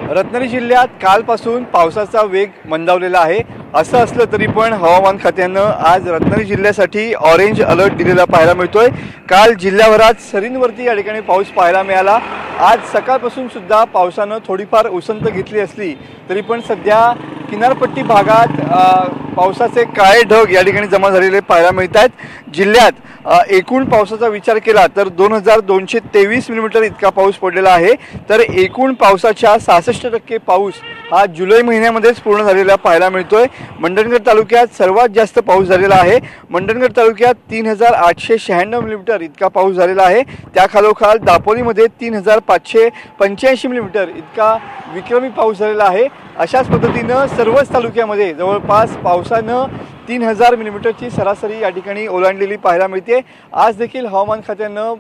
रत्नागिरी जिल्ह्यात कालपासून पावसाचा वेग मंदावलेला आहे। असं असलं तरी पण हवामान खात्यानं आज रत्नागिरी जिल्ह्यासाठी ऑरेंज अलर्ट दिलेला पाहायला मिळतोय। काल जिल्ह्याभरात सरींवरती या ठिकाणी पाऊस पाहायला मिळाला। आज सकाळपासून सुद्धा पावसानं थोडीफार उसंत घेतली असली तरी पण सध्या किनारपट्टी भागात पावसाचे काळे ढग या ठिकाणी जमा झालेले पाहायला मिळत आहेत। जिल्ह्यात एकूण पावसाचा विचार केला तर 2223 मिलीमीटर इतका पाऊस पडलेला आहे। तर एकूण पावसाच्या 66% पाऊस हा जुलै महिन्यामध्येच पूर्ण झालेला पाहायला मिळतोय। मंडणगड तालुक्यात सर्वात जास्त पाऊस झालेला आहे। मंडणगड तालुक्यात 3896 मिलीमीटर इतका पाऊस झालेला आहे। त्याखालोखाल दापोलीमध्ये 3585 मिलीमीटर इतका विक्रमी पाऊस झालेला आहे। अशाच पद्धतीनं सर्वच तालुक्यामध्ये जवळपास पावसानं 3000 मिलीमीटरची सरासरी या ठिकाणी ओलांडलेली पाहायला मिळते। आज देखील हवामान खात्यानं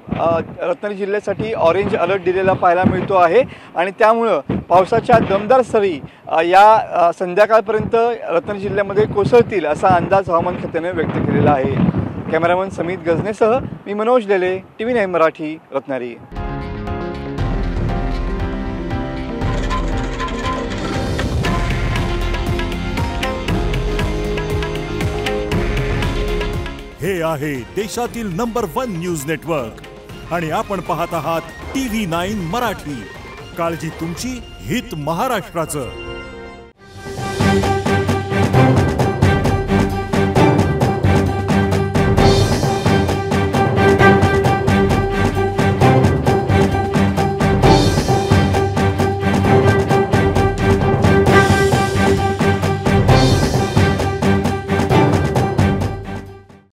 रत्नागिरी जिल्ह्यासाठी ऑरेंज अलर्ट दिलेला पाहायला मिळतो आहे आणि त्यामुळे पावसाच्या दमदार सरी या संध्याकाळपर्यंत रत्नागिरी जिल्ह्यामध्ये कोसळतील असा अंदाज हवामान खात्याने व्यक्त केलेला आहे। कॅमेरामन समित गजनेसह मी मनोज लेले, TV9 मराठी, रत्नागिरी। हे आहे देशातील नंबर 1 न्यूज नेटवर्क आणि आपण पाहत आहात TV9 मराठी। काळजी तुमची, हित महाराष्ट्राचं।